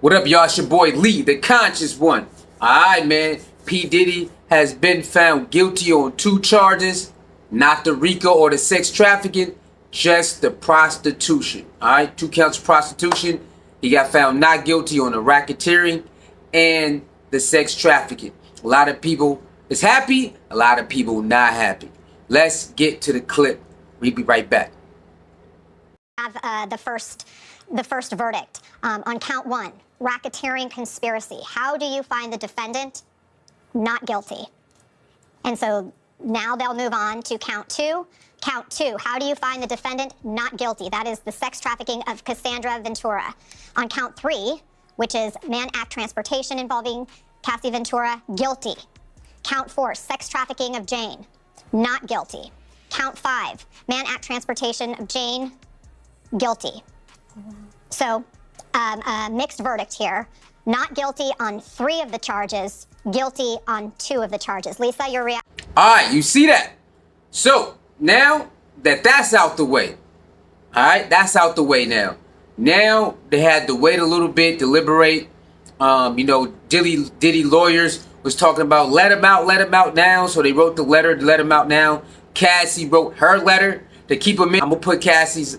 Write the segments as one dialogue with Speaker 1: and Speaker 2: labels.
Speaker 1: What up, y'all? It's your boy Lee, the conscious one. Alright, man. P. Diddy has been found guilty on 2 charges. Not the RICO or the sex trafficking, just the prostitution. Alright, 2 counts of prostitution. He got found not guilty on the racketeering and the sex trafficking. A lot of people is happy, a lot of people not happy. Let's get to the clip. We'll be right back.
Speaker 2: Have the first verdict on count 1, racketeering conspiracy. How do you find the defendant not guilty? And so now they'll move on to count 2. Count 2, how do you find the defendant not guilty? That is the sex trafficking of Cassandra Ventura. On count 3, which is Mann Act transportation involving Cassie Ventura, guilty. Count 4, sex trafficking of Jane, not guilty. Count 5, Mann Act transportation of Jane, guilty. So, mixed verdict here. Not guilty on 3 of the charges, guilty on 2 of the charges. Lisa, your reaction?
Speaker 1: Alright, you see that? So, now that that's out the way, alright, that's out the way now. Now, they had to wait a little bit, deliberate. You know, Diddy lawyers was talking about let him out now. So they wrote the letter to let him out now. Cassie wrote her letter to keep him in. I'm gonna put Cassie's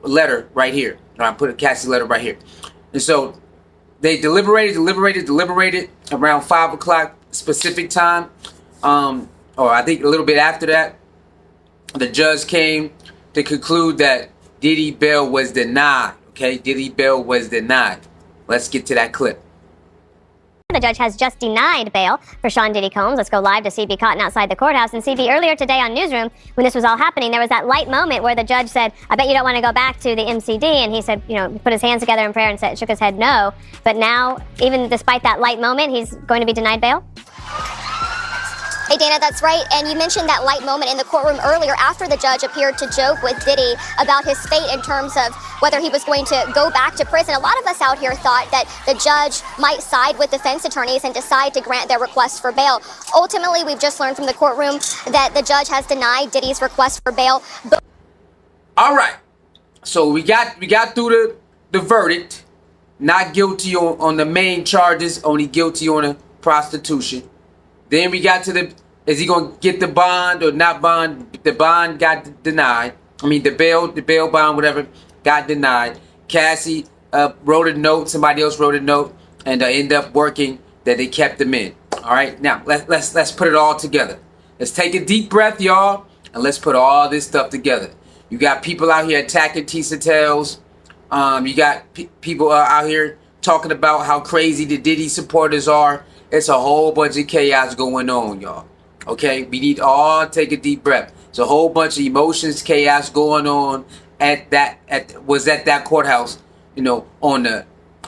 Speaker 1: letter right here. I'm putting Cassie's letter right here. And so they deliberated around 5 o'clock specific time. Or I think a little bit after that, the judge came to conclude that Diddy bail was denied. Okay, Diddy bail was denied. Let's get to that clip.
Speaker 3: The judge has just denied bail for Sean Diddy Combs. Let's go live to CB Cotton outside the courthouse. And CB, earlier today on Newsroom, when this was all happening, there was that light moment where the judge said, I bet you don't want to go back to the MCD. And he said, you know, put his hands together in prayer and shook his head no. But now, even despite that light moment, he's going to be denied bail?
Speaker 2: Hey, Dana, that's right. And you mentioned that light moment in the courtroom earlier after the judge appeared to joke with Diddy about his fate in terms of whether he was going to go back to prison. A lot of us out here thought that the judge might side with defense attorneys and decide to grant their request for bail. Ultimately, we've just learned from the courtroom that the judge has denied Diddy's request for bail.
Speaker 1: All right. So we got through the verdict. Not guilty on the main charges, only guilty on the prostitution. Then we got to is he going to get the bond or not bond? The bond got denied. I mean, the bail bond, whatever, got denied. Cassie wrote a note. Somebody else wrote a note and ended up working that they kept them in. All right. Now, let's put it all together. Let's take a deep breath, y'all, and let's put all this stuff together. You got people out here attacking Tisa Tales. You got people out here talking about how crazy the Diddy supporters are. It's a whole bunch of chaos going on, y'all. Okay, we need to all take a deep breath. It's a whole bunch of emotions, chaos going on at that courthouse. You know, on the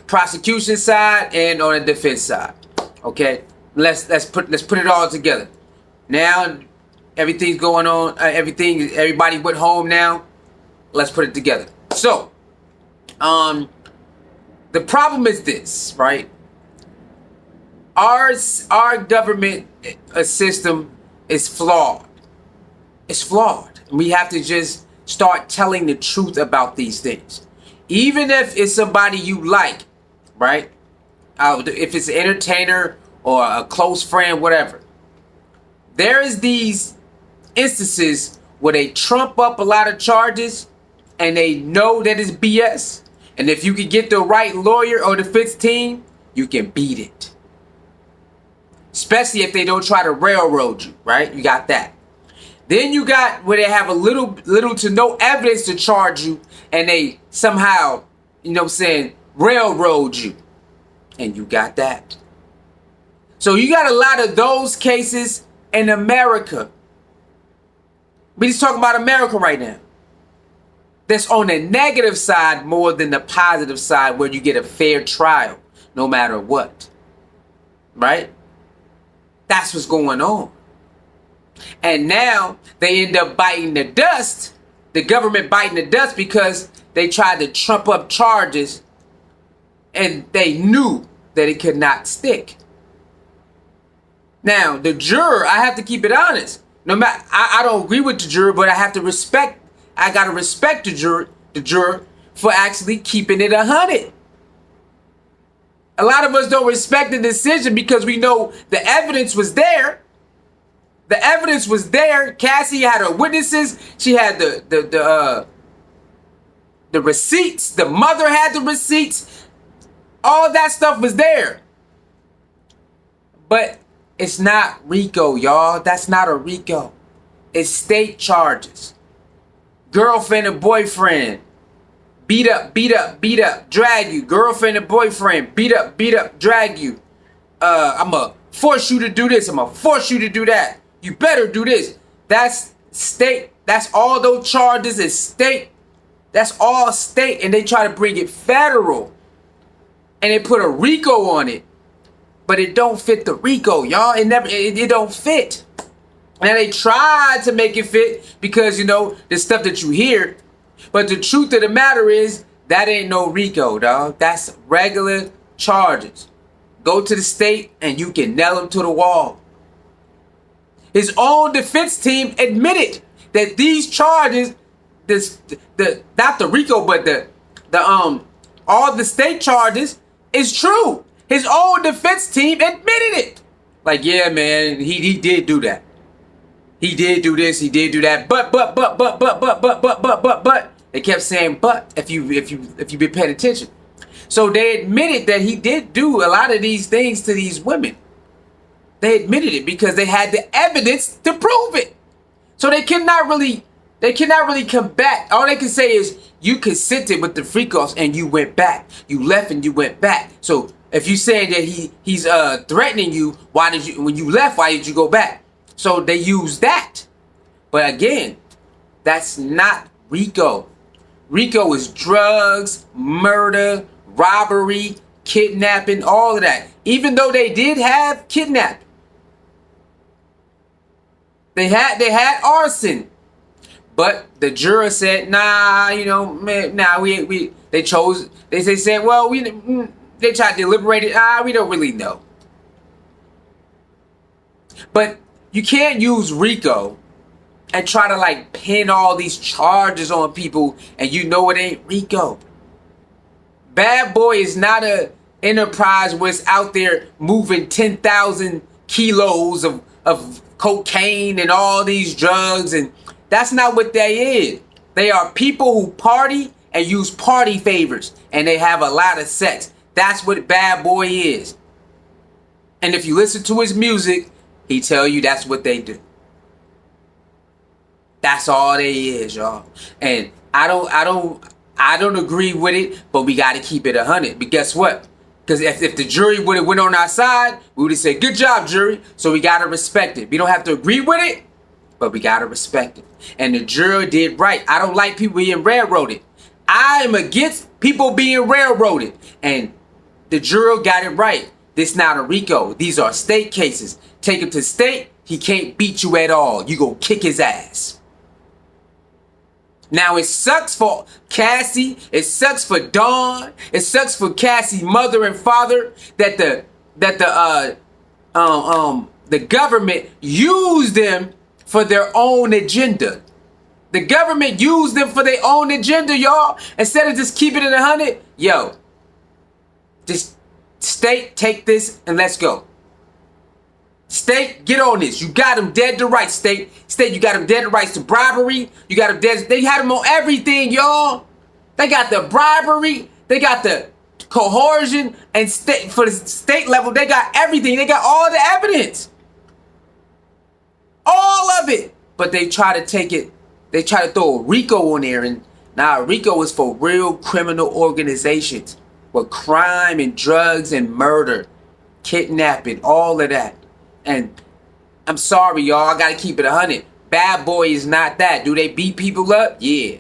Speaker 1: prosecution side and on the defense side. Okay, let's put it all together. Now everything's going on. Everybody went home now. Let's put it together. So, the problem is this, right? Our government system is flawed. It's flawed. We have to just start telling the truth about these things. Even if it's somebody you like, right? If it's an entertainer or a close friend, whatever. There is these instances where they trump up a lot of charges and they know that it's BS. And if you can get the right lawyer or defense team, you can beat it. Especially if they don't try to railroad you, right? You got that. Then you got where they have a little to no evidence to charge you and they somehow, you know what I'm saying, railroad you. And you got that. So you got a lot of those cases in America. We just talking about America right now. That's on the negative side more than the positive side where you get a fair trial no matter what. Right? That's what's going on. And now they end up biting the dust. The government biting the dust because they tried to trump up charges and they knew that it could not stick. Now, the juror, I have to keep it honest. No matter, I don't agree with the juror, but I have to respect. I gotta respect the juror for actually keeping it 100. A lot of us don't respect the decision because we know the evidence was there. The evidence was there. Cassie had her witnesses. She had the receipts. The mother had the receipts. All that stuff was there. But it's not RICO, y'all. That's not a RICO. It's state charges. Girlfriend and boyfriend. Beat up, drag you. Girlfriend and boyfriend. Beat up, drag you. I'ma force you to do this. I'ma force you to do that. You better do this. That's state. That's all those charges is state. That's all state. And they try to bring it federal. And they put a RICO on it. But it don't fit the RICO, y'all. It don't fit. And they tried to make it fit because, you know, the stuff that you hear. But the truth of the matter is, that ain't no RICO, dog. That's regular charges. Go to the state and you can nail them to the wall. His own defense team admitted that these charges, not the RICO, but all the state charges is true. His own defense team admitted it. Like, yeah, man, he did do that. He did do this, he did do that. But. They kept saying but if you've been paying attention. So they admitted that he did do a lot of these things to these women. They admitted it because they had the evidence to prove it. So they cannot really combat. All they can say is you consented with the freak offs and you went back. You left and you went back. So if you say that he's threatening you, when you left, why did you go back? So they use that. But again, that's not RICO. RICO is drugs, murder, robbery, kidnapping, all of that. Even though they did have kidnapping. They had arson. But the juror said, nah, you know, man, nah, they said, well, they tried to deliberate it. We don't really know. But you can't use RICO and try to like pin all these charges on people and you know it ain't RICO. Bad Boy is not a enterprise where it's out there moving 10,000 kilos of cocaine and all these drugs, and that's not what they is. They are people who party and use party favors and they have a lot of sex. That's what Bad Boy is. And if you listen to his music, he tell you that's what they do. That's all they is, y'all. And I don't agree with it, but we got to keep it 100. But guess what? Because if the jury would have went on our side, we would have said, good job, jury. So we got to respect it. We don't have to agree with it, but we got to respect it. And the jury did right. I don't like people being railroaded. I am against people being railroaded. And the jury got it right. This not a RICO. These are state cases. Take him to state, he can't beat you at all. You go kick his ass. Now it sucks for Cassie, it sucks for Dawn, it sucks for Cassie's mother and father that the government used them for their own agenda. The government used them for their own agenda, y'all. Instead of just keeping it 100, yo, just state, take this and let's go. State, get on this. You got them dead to rights, state. State, you got them dead to rights to bribery. You got them dead. They had them on everything, y'all. They got the bribery. They got the coercion. And state, for the state level, they got everything. They got all the evidence. All of it. But they try to take it. They try to throw a RICO on there. And now RICO is for real criminal organizations. With crime and drugs and murder. Kidnapping. All of that. And I'm sorry, y'all. I gotta keep it 100. Bad Boy is not that. Do they beat people up? Yeah.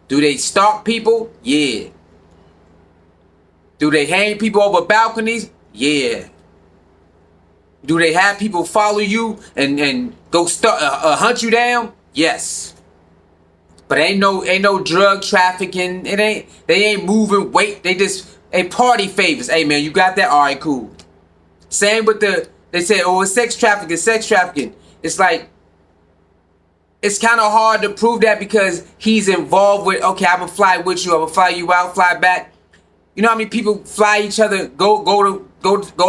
Speaker 1: Do they stalk people? Yeah. Do they hang people over balconies? Yeah. Do they have people follow you and go hunt you down? Yes. But ain't no drug trafficking. They ain't moving weight. They party favors. Hey man, you got that? All right, cool. Same with they say, oh, it's sex trafficking. It's like, it's kind of hard to prove that because he's involved with, okay, I'm going to fly with you. I'm going to fly you out, fly back. You know how many people fly each other, go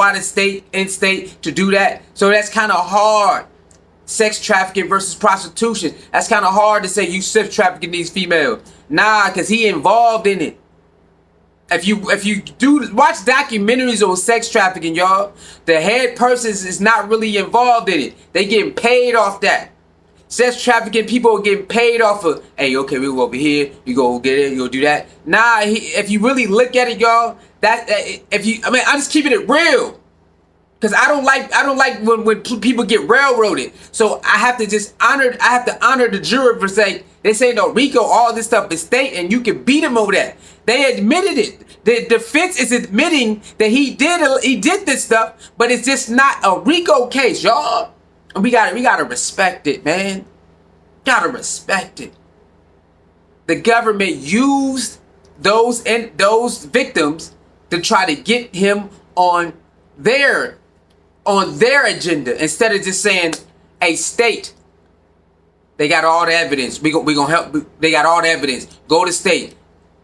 Speaker 1: out of state, in state to do that? So that's kind of hard. Sex trafficking versus prostitution. That's kind of hard to say you sex trafficking these females. Nah, because he involved in it. If you do watch documentaries on sex trafficking, y'all, the head person is not really involved in it. They getting paid off that. Sex trafficking people are getting paid off of, hey, okay, we go over here, you go get it, you go do that. Nah, if you really look at it, y'all, I'm just keeping it real. Cause I don't like when people get railroaded. So I have to honor the jury for saying they say no RICO, all this stuff is state, and you can beat them over that. They admitted it. The defense is admitting that he did this stuff, but it's just not a RICO case, y'all. And we gotta respect it, man. Gotta respect it. The government used those victims to try to get him on their agenda instead of just saying, "Hey, state, they got all the evidence. We gonna help. They got all the evidence. Go to state.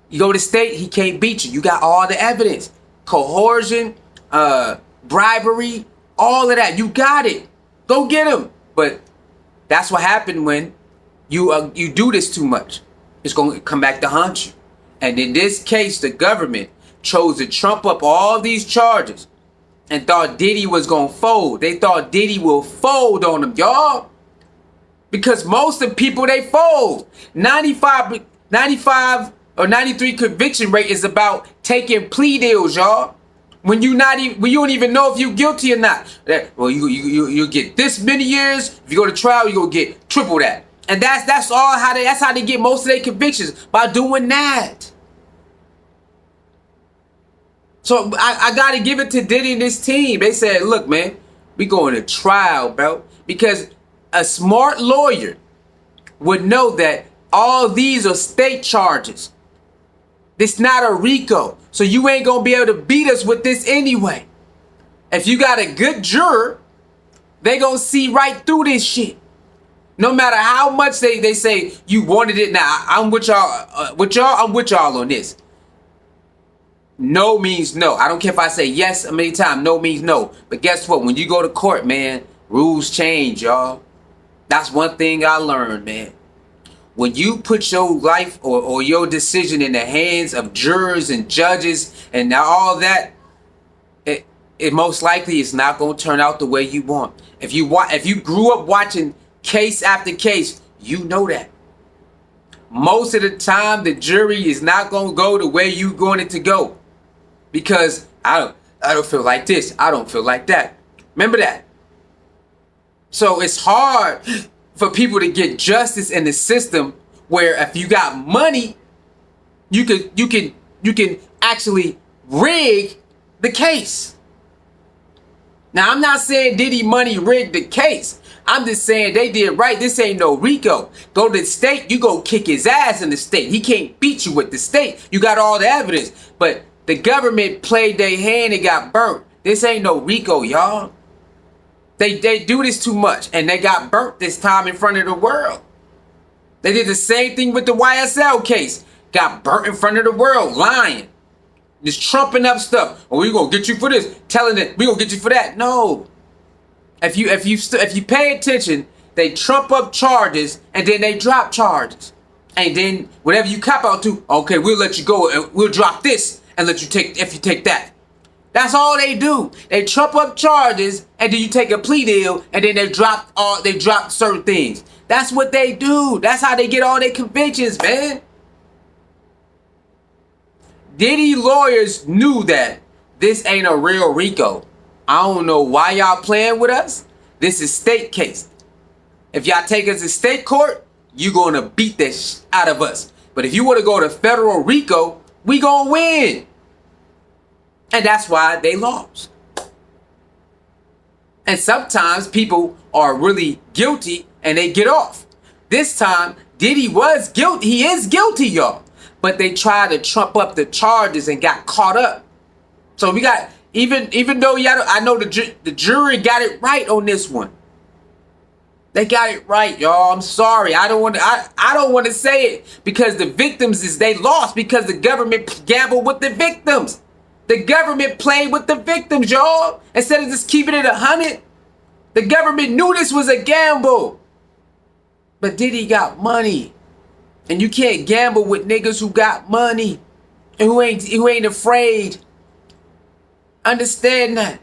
Speaker 1: You go to state, he can't beat you. You got all the evidence, coercion, bribery, all of that. You got it. Go get him." But that's what happened when you do this too much. It's gonna come back to haunt you. And in this case, the government chose to trump up all these charges and thought Diddy was gonna fold. They thought Diddy will fold on them, y'all. Because most of the people, they fold. 95 or 93 conviction rate is about taking plea deals, y'all. When you don't even know if you're guilty or not. Well, you get this many years. If you go to trial, you gonna get triple that. And that's how they get most of their convictions, by doing that. So I gotta give it to Diddy and his team. They said, look, man, we going to trial, bro. Because a smart lawyer would know that all these are state charges. This not a RICO. So you ain't gonna be able to beat us with this anyway. If you got a good juror, they gonna see right through this shit. No matter how much they say you wanted it. Now I'm with y'all. I'm with y'all on this. No means no. I don't care if I say yes a many times. No means no. But guess what? When you go to court, man, rules change, y'all. That's one thing I learned, man. When you put your life or your decision in the hands of jurors and judges and all that, it most likely is not going to turn out the way you want. If you grew up watching case after case, you know that. Most of the time, the jury is not going to go the way you want it to go. Because I don't feel like this. I don't feel like that. Remember that. So it's hard for people to get justice in the system where if you got money, you can actually rig the case. Now I'm not saying Diddy money rigged the case. I'm just saying they did right. This ain't no RICO. Go to the state, you go kick his ass in the state. He can't beat you with the state. You got all the evidence. But the government played their hand and got burnt. This ain't no RICO, y'all. They do this too much, and they got burnt this time in front of the world. They did the same thing with the YSL case. Got burnt in front of the world, lying. Just trumping up stuff. Oh, we gonna get you for this. Telling it, we gonna get you for that. No. If you pay attention, they trump up charges, and then they drop charges. And then whatever you cop out to, okay, we'll let you go, and we'll drop this, and let you take, if you take that. That's all they do. They trump up charges, and then you take a plea deal, and then they drop certain things. That's what they do. That's how they get all their convictions, man. Diddy lawyers knew that this ain't a real RICO. I don't know why y'all playing with us. This is state case. If y'all take us to state court, you gonna beat this out of us. But if you want to go to federal RICO, we gonna win. And that's why they lost. And sometimes people are really guilty and they get off. This time, Diddy was guilty. He is guilty, y'all. But they tried to trump up the charges and got caught up. So we got, even though I know the jury got it right on this one. They got it right, y'all. I'm sorry. I don't want to say it because the victims they lost because the government gambled with the victims. The government played with the victims, y'all. Instead of just keeping it 100, the government knew this was a gamble. But Diddy got money. And you can't gamble with niggas who got money and who ain't afraid. Understand that.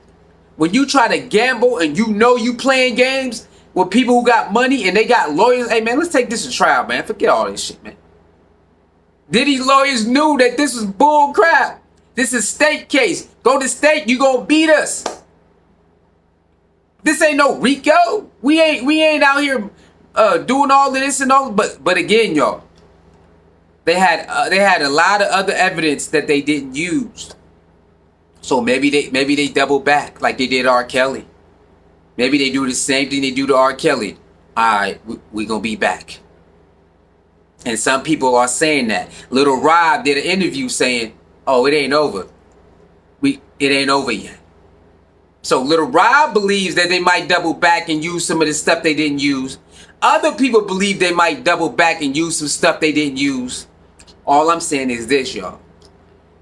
Speaker 1: When you try to gamble and you know you playing games with people who got money and they got lawyers, hey man, let's take this to trial, man. Forget all this shit, man. Diddy's lawyers knew that this was bull crap. This is state case. Go to state, you gonna beat us. This ain't no RICO. We ain't out here doing all of this and all. But again, y'all, they had a lot of other evidence that they didn't use. So maybe they double back like they did R. Kelly. Maybe they do the same thing they do to R. Kelly. All right, we gonna be back. And some people are saying that. Little Rob did an interview saying, "Oh, it ain't over. It ain't over yet." So Little Rob believes that they might double back and use some of the stuff they didn't use. Other people believe they might double back and use some stuff they didn't use. All I'm saying is this, y'all.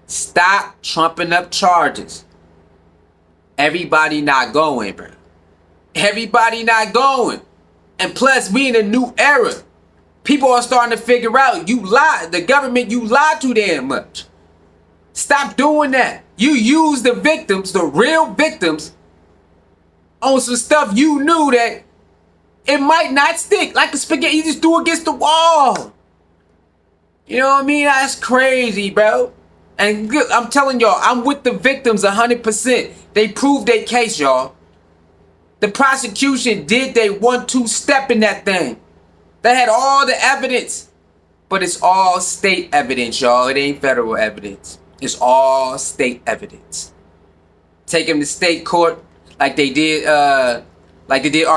Speaker 1: Stop trumping up charges. Everybody not going, bro. Everybody not going. And plus, we in a new era. People are starting to figure out you lied. The government, you lied too damn much. Stop doing that. You use the victims, the real victims, on some stuff you knew that it might not stick. Like the spaghetti, you just do against the wall. You know what I mean? That's crazy, bro. And I'm telling y'all, I'm with the victims 100%. They proved their case, y'all. The prosecution did they 1-2 step in that thing. They had all the evidence. But it's all state evidence, y'all. It ain't federal evidence. It's all state evidence. Take him to state court like they did R.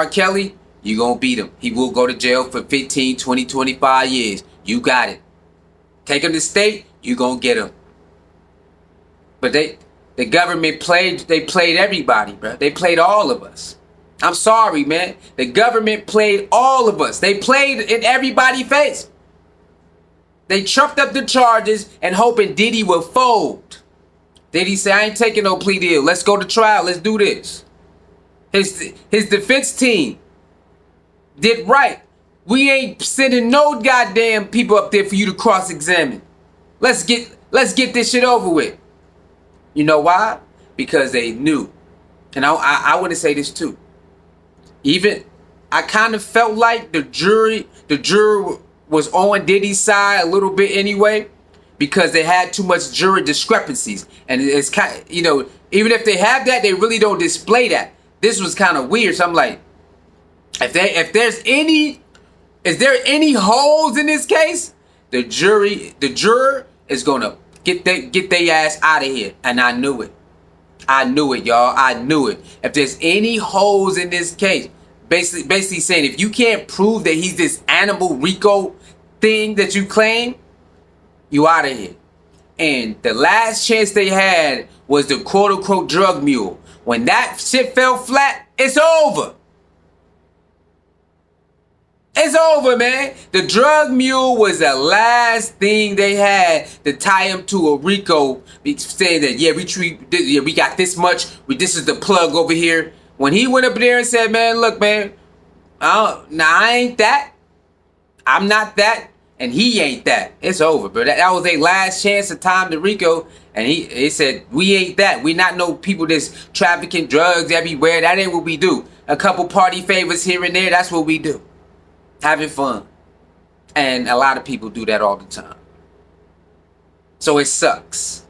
Speaker 1: Kelly. You gonna beat him. He will go to jail for 15, 20, 25 years. You got it. Take him to state, you gonna get him. But the government played everybody, bro. They played all of us. I'm sorry, man. The government played all of us. They played in everybody's face. They trumped up the charges and hoping Diddy would fold. Diddy said, I ain't taking no plea deal. Let's go to trial. Let's do this. His defense team did right. We ain't sending no goddamn people up there for you to cross-examine. Let's get this shit over with. You know why? Because they knew. And I want to say this too. Even I kind of felt like the juror was on Diddy's side a little bit anyway, because they had too much jury discrepancies. And it's kind of, even if they have that, they really don't display that. This was kind of weird. So I'm like, is there any holes in this case? The juror is gonna get their ass out of here. And I knew it. I knew it, y'all. I knew it. If there's any holes in this case, basically saying if you can't prove that he's this animal RICO thing that you claim, you out of here. And the last chance they had was the quote-unquote drug mule. When that shit fell flat, it's over. It's over, man. The drug mule was the last thing they had to tie him to a RICO, saying that we got this much. This is the plug over here. When he went up there and said, "Man, look, man, I ain't that. I'm not that, and he ain't that." It's over, bro. That was their last chance of time to RICO, and he said, "We ain't that. We not no people that's trafficking drugs everywhere. That ain't what we do. A couple party favors here and there. That's what we do." Having fun. And a lot of people do that all the time. So it sucks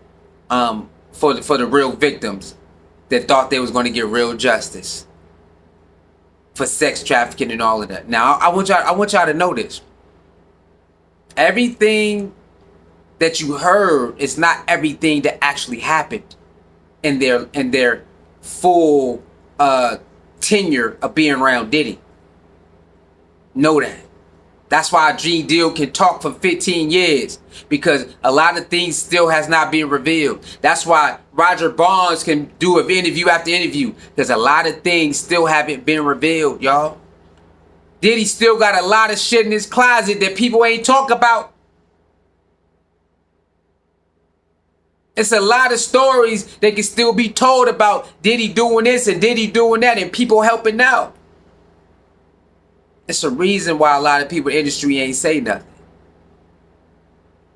Speaker 1: for the real victims that thought they was going to get real justice for sex trafficking and all of that. Now, I want y'all to know this. Everything that you heard is not everything that actually happened in their full tenure of being around Diddy. Know that. That's why Gene Deal can talk for 15 years, because a lot of things still has not been revealed. That's why Roger Barnes can do an interview after interview, because a lot of things still haven't been revealed, y'all. Diddy still got a lot of shit in his closet that people ain't talk about. It's a lot of stories that can still be told about Diddy doing this and Diddy doing that and people helping out. It's a reason why a lot of people in the industry ain't say nothing.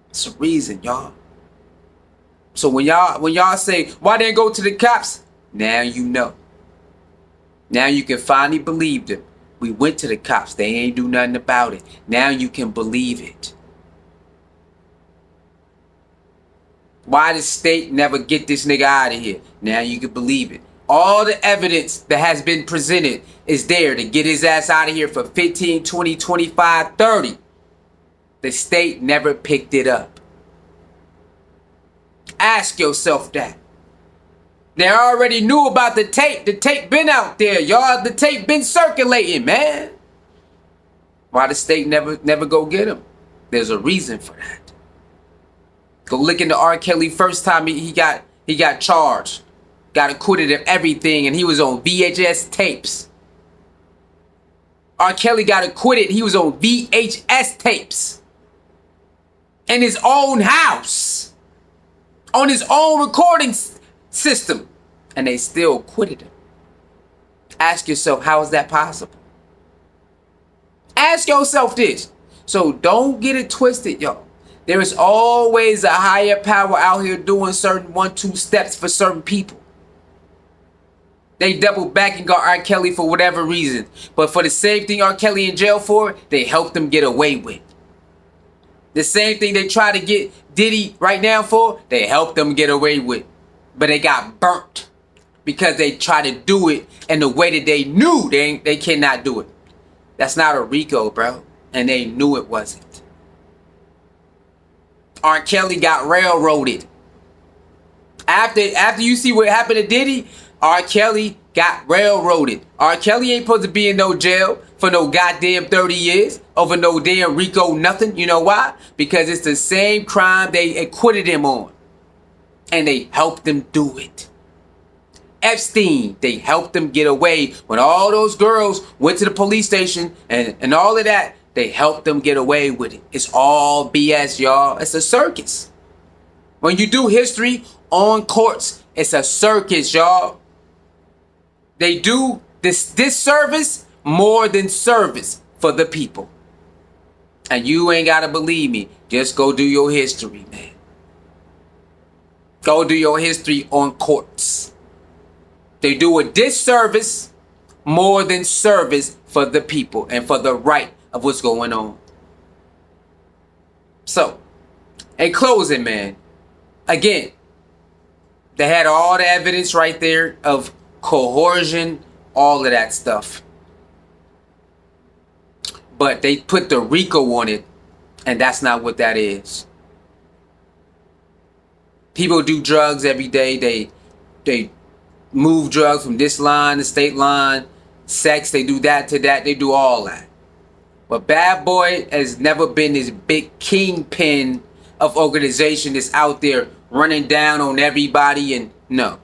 Speaker 1: It's a reason, y'all. So when y'all say, why didn't go to the cops? Now you know. Now you can finally believe them. We went to the cops. They ain't do nothing about it. Now you can believe it. Why the state never get this nigga out of here? Now you can believe it. All the evidence that has been presented is there to get his ass out of here for 15, 20, 25, 30. The state never picked it up. Ask yourself that. They already knew about the tape. The tape been out there, y'all. The tape been circulating, man. Why the state never go get him? There's a reason for that. Go look into R. Kelly first time he got charged. Got acquitted of everything, and he was on VHS tapes. R. Kelly got acquitted. He was on VHS tapes. In his own house. On his own recording system. And they still acquitted him. Ask yourself, how is that possible? Ask yourself this. So don't get it twisted, y'all. There is always a higher power out here doing certain 1-2 steps for certain people. They double back and got R. Kelly for whatever reason. But for the same thing R. Kelly in jail for, they helped him get away with. The same thing they try to get Diddy right now for, they helped them get away with. But they got burnt. Because they tried to do it in the way that they knew they cannot do it. That's not a RICO, bro. And they knew it wasn't. R. Kelly got railroaded. After you see what happened to Diddy, R. Kelly got railroaded. R. Kelly ain't supposed to be in no jail for no goddamn 30 years over no damn RICO nothing. You know why? Because it's the same crime they acquitted him on. And they helped him do it. Epstein, they helped him get away. When all those girls went to the police station and all of that, they helped them get away with it. It's all BS, y'all. It's a circus. When you do history on courts, it's a circus, y'all. They do this service more than service for the people. And you ain't got to believe me. Just go do your history, man. Go do your history on courts. They do a disservice more than service for the people and for the right of what's going on. So, in closing, man, again, they had all the evidence right there of coercion, all of that stuff. But they put the RICO on it, and that's not what that is. People do drugs every day. They move drugs from this line to state line. Sex, they do that to that. They do all that. But Bad Boy has never been this big kingpin of organization that's out there running down on everybody. And no.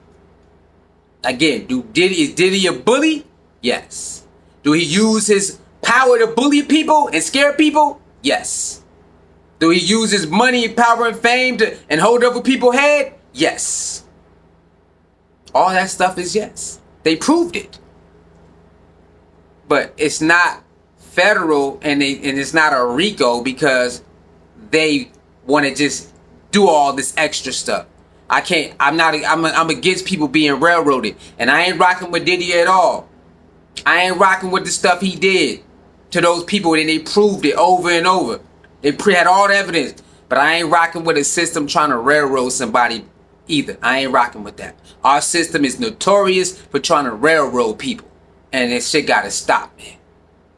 Speaker 1: Again, is Diddy a bully? Yes. Do he use his power to bully people and scare people? Yes. Do he use his money, power, and fame and hold over people's head? Yes. All that stuff is yes. They proved it. But it's not federal and it's not a RICO because they want to just do all this extra stuff. I'm against people being railroaded. And I ain't rocking with Diddy at all. I ain't rocking with the stuff he did to those people, and they proved it over and over. They had all the evidence. But I ain't rocking with a system trying to railroad somebody either. I ain't rocking with that. Our system is notorious for trying to railroad people. And this shit gotta stop, man.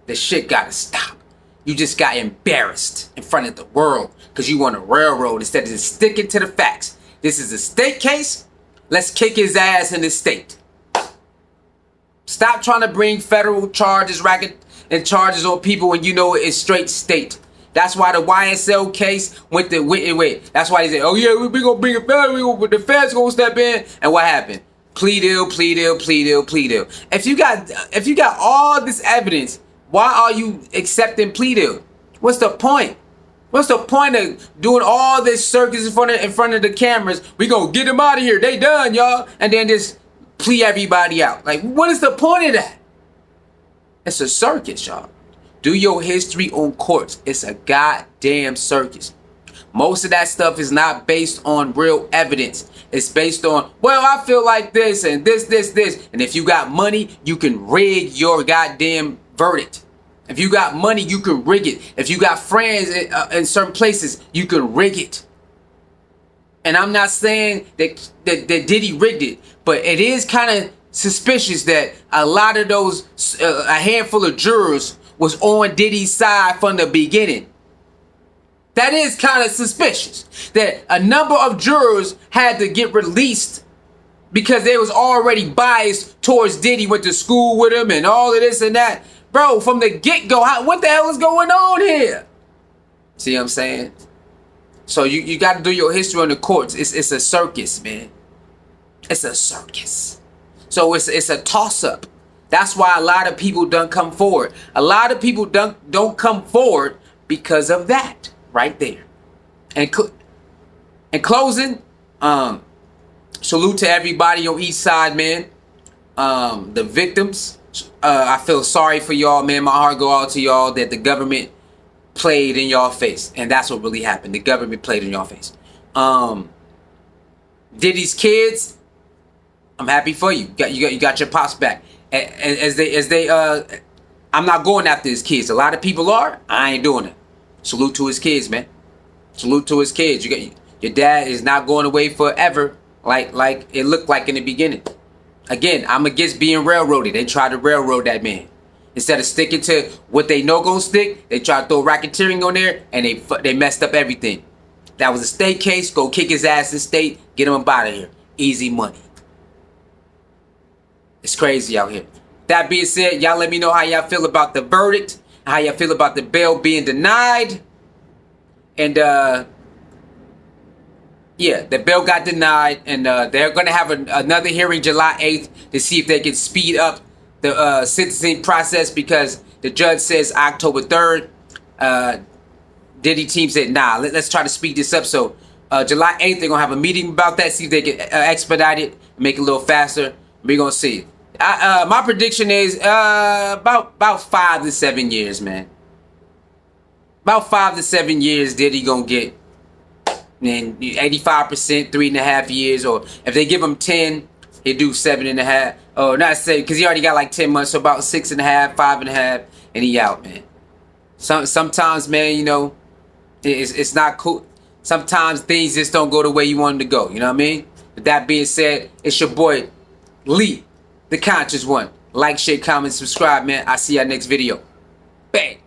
Speaker 1: This shit gotta stop. You just got embarrassed in front of the world because you want to railroad instead of just sticking to the facts. This is a state case. Let's kick his ass in the state. Stop trying to bring federal charges, charges on people when you know it's straight state. That's why the YSL case went the way. That's why they said, oh yeah, we're going to bring it back. The feds going to step in. And what happened? Plea deal, plea deal, plea deal, plea deal. If you got all this evidence Why are you accepting plea deal? What's the point? What's the point of doing all this circus in front of the cameras? We gonna get them out of here. They done, y'all. And then just plea everybody out. Like, what is the point of that? It's a circus, y'all. Do your history on courts. It's a goddamn circus. Most of that stuff is not based on real evidence. It's based on, well, I feel like this and this. And if you got money, you can rig your goddamn verdict. If you got money, you can rig it. If you got friends in certain places, you can rig it. And I'm not saying that Diddy rigged it, but it is kind of suspicious that a lot of those, a handful of jurors was on Diddy's side from the beginning. That is kind of suspicious that a number of jurors had to get released because they was already biased towards Diddy, went to school with him and all of this and that. Bro, from the get-go, what the hell is going on here? See what I'm saying? So you got to do your history on the courts. It's a circus, man. It's a circus. So it's a toss-up. That's why a lot of people don't come forward. A lot of people don't come forward because of that right there. And in closing, salute to everybody on each side, man. The victims, I feel sorry for y'all, man. My heart go out to y'all that the government played in y'all face. And that's what really happened. The government played in y'all face. Diddy's kids, I'm happy for you. You got your pops back. As they I'm not going after his kids. A lot of people are. I ain't doing it. Salute to his kids, man. Salute to his kids. Your dad is not going away forever like it looked like in the beginning. Again, I'm against being railroaded. They try to railroad that man. Instead of sticking to what they know gonna stick, they try to throw racketeering on there and they messed up everything. That was a state case. Go kick his ass in state. Get him up out of here. Easy money. It's crazy out here. That being said, y'all let me know how y'all feel about the verdict, how y'all feel about the bail being denied. And yeah, the bail got denied, and they're gonna have another hearing July 8th to see if they can speed up the sentencing process, because the judge says October 3rd. Diddy team said, nah, let's try to speed this up. So July 8th, they're gonna have a meeting about that, see if they can expedite it, make it a little faster. We're gonna see. My prediction is about 5 to 7 years, man. About 5 to 7 years, Diddy gonna get. And 85%, 3.5 years, or if they give him 10, he'll do 7.5. Oh, not 7, because he already got like 10 months, so about 6.5, 5.5, and he out, man. Sometimes, man, you know, it's not cool. Sometimes things just don't go the way you want them to go. You know what I mean? With that being said, it's your boy Lee, the conscious one. Like, share, comment, subscribe, man. I'll see y'all next video. Bang.